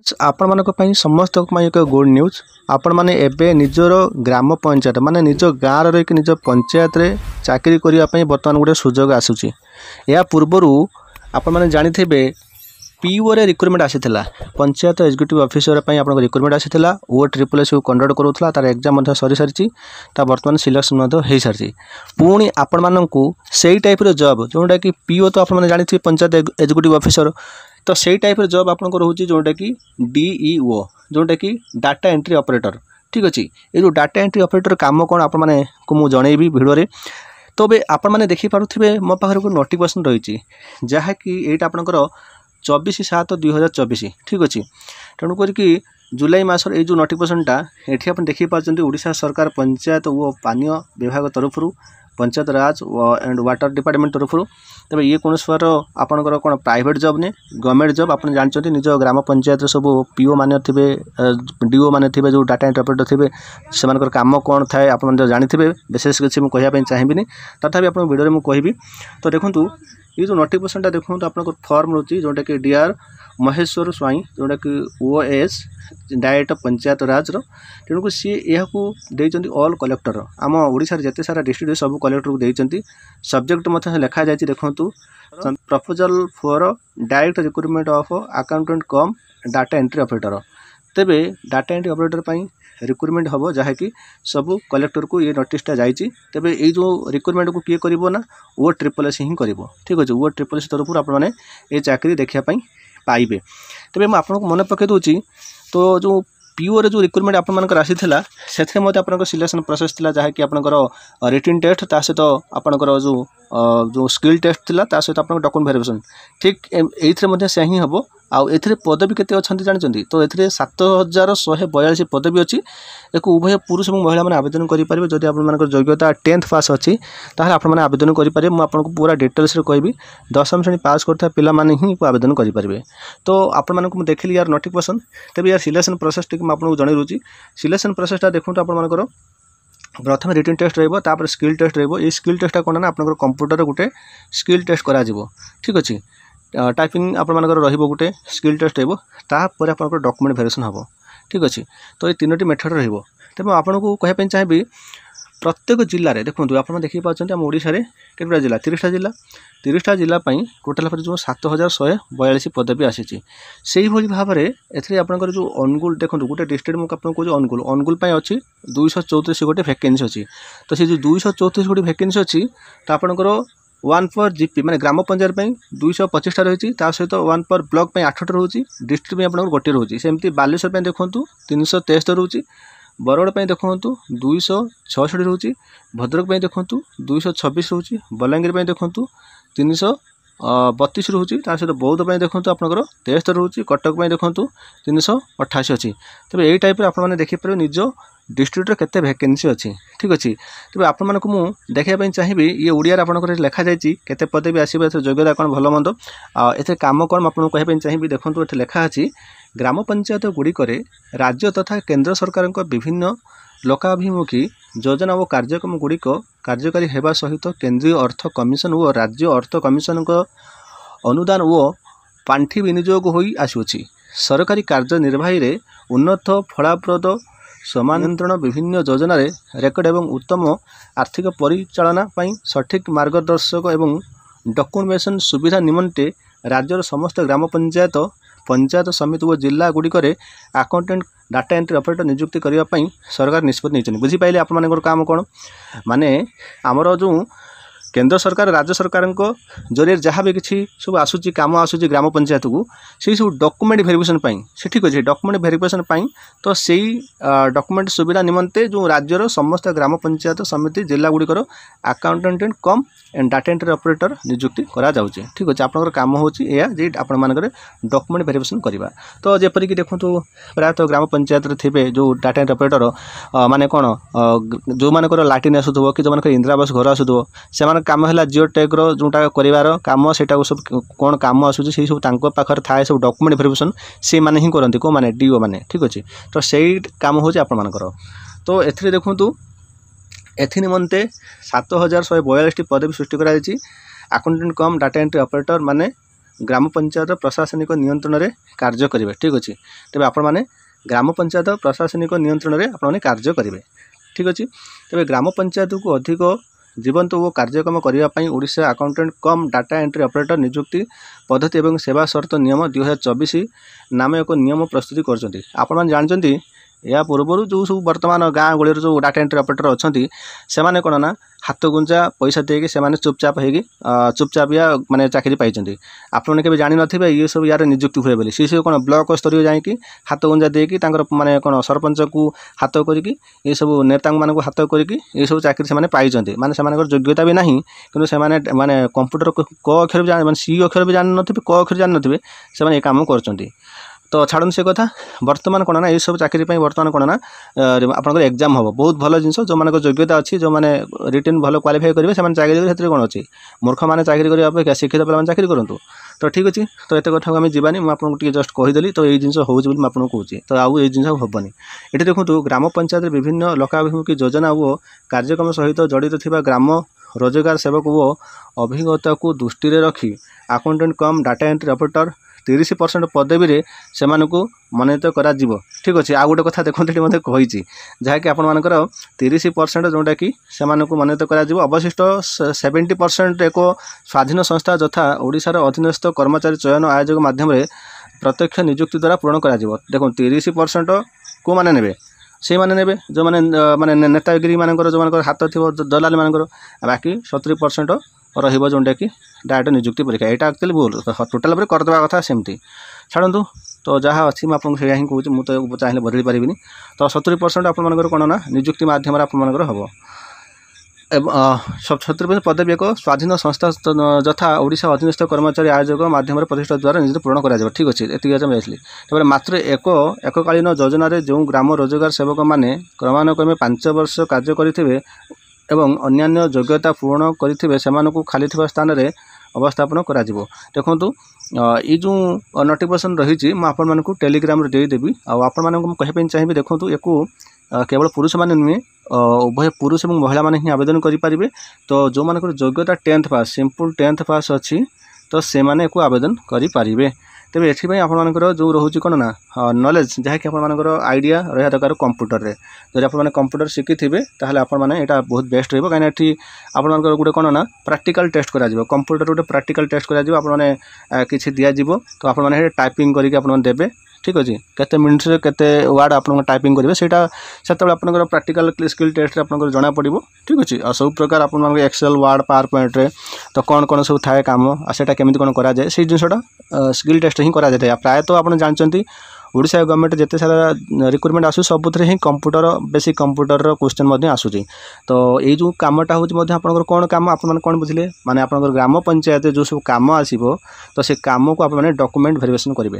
आपण मानक पई समस्त एक गुड न्यूज। आपण माने एबे निजर ग्राम पंचायत माने निज गाँव रही निज पंचायत रे चाकरी करिया पई वर्तमान गोटे सुजोग आसुची। या पूर्वरु आपण माने जानि थेबे पीओ रे रिक्रुटमेंट आसीथिला पंचायत एग्जीक्यूटिव ऑफिसर पई आपण रिक्रुटमेंट आसीथिला ओ ट्रिपल एस कंडक्ट करूथला तार एग्जाम मध्ये सरी सारिची ता वर्तमान सिलेक्शन मध्ये हे सारिची। पुणी आपण माननकु सेही टाइप रो जॉब जोंडा कि पीओ तो आपण माने जानि थि पंचायत एग्जीक्यूटिव ऑफिसर तो सेही टाइप रो जॉब आपन को रहउची जोंडा कि डीईओ जोंडा कि डाटा एंट्री ऑपरेटर। ठीक अछि ए जो डाटा एंट्री ऑपरेटर काम कोन आपण माने को मु जणेबी वीडियो रे। तो बे आपण माने देखि पारुथिबे मो पाखर को नोटिफिकेशन रहिची जहा कि एटा आपनकर 24/7/2024। ठीक अच्छे तेणुक जुलाई मासर ये जो नोटिफिकेशनटा ये आप देखी पार्टी ओडिशा सरकार पंचायत और पानीय विभाग तरफ पंचायत राज एंड वाटर डिपार्टमेंट तरफ तेज ये कौन प्रकार आपंकर कौन प्राइवेट जॉब ने गवर्नमेंट जॉब आप जानते निज ग्राम पंचायत सब पीओ माने थे डीओ माने थे जो डाटा एंट्री ऑपरेटर थे से काम कौन थाए आप जानी विशेष किसी मुझे कहना चाहिए तथापि आप वीडियो में कहि। तो देखूँ ये जो नोटिफिकेशनटा देखो आप फॉर्म रोचे जोटा कि डीआर महेश्वर स्वाई जोटा कि ओएस डायरेक्टर पंचायत राज तेणुक सी यहाँ ऑल कलेक्टर आम ओडिशा जिते सारा डिस्ट्रिक्ट सब कलेक्टर को देती सब्जेक्ट मत लिखा जाए देखूँ proposal for direct recruitment of accountant come data entry operator. तेबे डाटा एंट्री ऑपरेटर पाई रिक्रुटमेंट हम जहाँकि सब कलेक्टर को ये नोटिसटा जाइए। तेबे ये जो रिक्रुटमेंट को किए करिवो ना वो ट्रिपल एस ही करिवो। ठीक अच्छे वो ट्रिपल एस तरफ आप ये चाकरी देखापी पाइबे। तेबे मुझे आपको मन पकई दूसरी तो जो पीओ रे जो रिक्रुटमेंट आप आसी से आप सिलेक्शन प्रोसेस थिला जहाँकि आपंकर रिटन टेस्ट ता सहित आपंकर जो स्किल टेस्ट थिला ता सहित आप डॉक्यूमेंट वेरिफिकेशन ठीक ये से ही हम आउ ए पदवी केते अच्छी जानते तो ए 7142 पदवी अच्छी एक उभय पुरुष और महिला मैंने आवेदन करेंगे। जदि आप योग्यता 10th पास अच्छी ताहले आप आवेदन करेंगे। मुझे पूरा डिटेल्स कहबी 10वीं श्रेणी पास करता पिला माने ही आवेदन करेंगे। तो आप देखिए यार नोटिफिकेशन तेज यार सिलेक्शन प्रोसेस टी आपको जन दूसरी सिलेक्शन प्रोसेसटा देखो आपर प्रथम रिटन टेस्ट रहा स्किल टेस्ट रही स्किल टेस्टा कौन ना आप कंप्यूटर गोटे स्किल टेस्ट करा। ठीक अच्छे टाइपिंग आपर रोटे स्किल टेस्ट रहा आप डॉक्यूमेंट वेरिफिकेशन हम। ठीक अच्छे तो ये 3टी मेथड रही। तेज आपको कहना चाहिए प्रत्येक जिले में देखो आप देखी पार्टी आम ओडिशा रे केतटा जिला 30टा जिला टोटाल जो 7142 पदवी आसी से भाव में एथे आपंकर जो अनुगुल देखो गोटे डिस्ट्रिक्ट मुझे कहूँ अनुगुल अच्छी 234 गोटे वैकेंसी अच्छी। तो से जो 234 गोटे वैकेंसी अच्छी तो आपंकर 1 पर जीपी माने ग्राम पंचायत 225टा रही सहित 1 पर ब्लॉक 8टा रोचे डिस्ट्रिक्ट में आप गोटे रोचे सेमती बालेश्वर देखूँ 373 रोचे बरगड़ देखूँ 266 रोचे भद्रक देखूँ 226 रोचे बलांगीर देखूँ 332 रोचे सहित बौद्ध देखूँ आपंकर 73 रोचे कटक देखूँ 388 अच्छी। तेज यही टाइप आपने देखिपारे निज डिस्ट्रिक्ट केते वैकेंसी अच्छी। ठीक अच्छे तेज आपको मुझे देखापी चाहिए ये ओडिया आपंकर लिखा जाइए केते पदवी आसो योग्यता कौन भल मंद ए कम कौन आपको कहना चाहिए। देखो ये लिखा अच्छी ग्राम पंचायत गुड़िक राज्य तथा केंद्र सरकार विभिन्न लोकाभिमुखी योजना और कार्यक्रम गुड़िक कार्यकारी होगा सहित केंद्रीय अर्थ कमिशन और राज्य अर्थ कमिशन अनुदान और पांठि विनियोग हो आसुची सरकारी कार्यनिर्वाही रे उन्नत फलाप्रद समानियंत्रण विभिन्न योजना रेकर्ड एवं उत्तम आर्थिक परिचालना पाई सठिक मार्गदर्शक एवं डॉक्यूमेंटेशन सुविधा निमंते राज्यर समस्त ग्राम पंचायत पंचायत समिति और जिला गुड़िक अकाउंटेंट डाटा एंट्री ऑपरेटर नियुक्ति करने सरकार निष्पत्ति नहीं बुझीपारे आप काम कौन माने आमर जो केंद्र सरकार राज्य सरकार जरिए जहाँ भी किसी सब आसूची काम आसूची ग्राम पंचायत को से सब डॉक्यूमेंट वेरिफिकेशन से ठीक अच्छे डॉक्यूमेंट वेरिफिकेशन तो से डॉक्यूमेंट सुविधा निमंते जो राज्यर समस्त ग्राम पंचायत समिति जिला गुड़िकर accountant cum and data entry operator नियुक्ति करा जाउची। ठीक अच्छे आपंकर काम होची जे डॉक्यूमेंट वेरिफिकेशन करवा। तो जेपरिक देखो प्रायतः ग्राम पंचायत थे जो डाटा एंट्री ऑपरेटर माने कौन जो मानकर लाट्रिन आसुव कि जो मानकर इंदिरा आवास घर आसुव से काम है जिओ टैग जोटा कर कम से सब कौन कम आसूँ से सब पाखर थाए सब डॉक्यूमेंट वेरिफिकेशन से माने ही करती कौ मैंने डीओ मैंने। ठीक अच्छे तो सही काम हो आपर। तो ए देखूँ एथि निमंते 7142 पदवी सृष्टि कराई अकाउंटेंट कम डाटा एंट्री ऑपरेटर माने ग्राम पंचायत प्रशासनिक नियंत्रण में कार्य करेंगे। ठीक अच्छे तेज आपण ग्राम पंचायत प्रशासनिक नियंत्रण में आपने कार्य करेंगे। ठीक अच्छे तेज ग्राम पंचायत को अधिक जीवंत और कार्यक्षम करने ओडिशा अकाउंटेंट कम डाटा एंट्री ऑपरेटर नियुक्ति पद्धति और सेवा शर्त नियम 2024 नाम एक नियम प्रस्तुति कर आपण जानते या पूर्वर जो सब बर्तमान गाँ गहली जो डाटा एंट्री ऑपरेटर अच्छा से कौन ना हाथ गुंजा पैसा देके से चुपचाप हो चुपचाप या माने चाकरी पाई आपने के जान थे ये सब यार नियुक्ति हुए बोली सी सब कौन ब्लॉक स्तर जाकि हाथ गुंजा देकी माने कौन सरपंच को हाथ करके ये सब नेता मान हाथ करके ये सब चाकरी से पाई माने से योग्यता भी नहीं कि माने कंप्यूटर क अक्षर भी जान सी अक्षर भी जान थे क अक्षर जान थे से काम कर तो छाड़न से कथा बर्तमान कौन ना ये सब चाकरी बर्तमान कौन ना आपंकर एग्जाम हम बहुत भल जिन जो मान योग्यता अच्छी जो मैंने रिटर्न भल क्वालिफाई करेंगे से चाकरी करेंगे कौन अच्छी मूर्ख मैंने चाकरी करने अपेक्षा शिक्षित पे चाकरी करूँ। तो ठीक अच्छे तो ये कथा को आम जावानी मुझे जस्ट कहीदेली तो ये जिन हो आपको कहे तो आउ ये जिन हेनी ये देखो ग्राम पंचायत विभिन्न लोकाभिमुखी योजना और कार्यक्रम सहित जड़ित थिबा ग्राम रोजगार सेवक और अभिज्ञता को दृष्टि रखी अकाउंटेंट कम डाटा एंट्री ऑपरेटर 30% पदवी रे से मनोनीत करा जीवो। ठीक अच्छे आ गोटे कथा देखते मतलब कही जहाँकि आपर 30% जोटा कि से मनोनीत करा जीवो अवशिष्ट 70% एक स्वाधीन संस्था यथा ओडिशार अधीनस्थ कर्मचारी चयन आयोग माध्यम प्रत्यक्ष नियुक्ति द्वारा पूरण करा जीवो। देखो 30% को माने नेबे से माने नेबे जो माने नेतागिरी मानकर जो मानकर हाथ थी दलाल मानकर बाकी 70% रहिबो जोंटा कि डायरेक्ट नियुक्ति परीक्षा यहाँ एक्चुअली भूल टोटाल भाव करदेवा कथा सेमती छाड़ू तो जहाँ अच्छी मुझे हिं कहूँ मुझे चाहिए बदली पारि तो 70% आपर कौन ना नियुक्ति मध्यम हम 70% पदवी एक स्वाधीन संस्था यथा ओडिशा अधीनस्थ कर्मचारी आयोग माध्यम प्रतिष्ठा द्वारा नियुक्ति पूरण कर। ठीक अच्छे ये जाइए मात्र एककालीन योजन जो ग्राम रोजगार सेवक मैंने क्रमानुक्रमे 5 वर्ष कार्य करेंगे एवं अन्यान्य योग्यता पूर्ण करेंगे से खाली स्थान में अवस्थापन करा जीवो। देखो ये जो नोटिफिकेशन रही मुझे टेलीग्राम देदेवी आपको कहवाई चाहिए। देखो या केवल पुरुष मैंने नुहे उभय पुरुष और महिला मैंने ही आवेदन करेंगे। तो जो मान योग्यता 10th पास सिंपल 10th पास अच्छी तो से मैंने आवेदन करेंगे। तेज एथपाई आपर जो रोचे कौन ना नॉलेज जहाँकि आपर आइडिया रहा दरकार कंप्यूटर रे जब आप कंप्यूटर शिखी थे ताहले आपण माने एटा बहुत बेस्ट रहिबो कहीं एठी आपण गोटे कौन ना प्रैक्टिकल टेस्ट करा जिवो कंप्यूटर गोटे प्रैक्टिकल टेस्ट करा जिवो आपण माने किछि दिया जिवो तो आपण माने टाइपिंग करके आपण देबे। ठीक अच्छे केते मिनिट्स रे केते वर्ड आपन टाइपिंग करेंगे सेटा सेतबे आपनकर प्रैक्टिकल स्किल टेस्ट रे आपनकर जना पड़िबो। ठीक अच्छे आ सब प्रकार आपन एक्सेल वर्ड पावर पॉइंट रे तो कौन कौन सब थाए काम आ सेटा केमिति कौन करा जाए से जिनसटा स्किल टेस्ट ही करा जाए। प्राय तो आपन जानचंती ओडिशा गवर्नमेंट जिते सारा रिक्रुटमेंट आसु सबुथ ही कंप्यूटर बेसिक कंप्यूटर क्वेश्चन आसूँ। तो ये जो कमटा हूँ आपंकर कौन कम आप कौन बुझे माने आपंकर ग्राम पंचायत जो सब कम आसो तो से कम को आप डॉक्यूमेंट वेरिफिकेशन करेंगे।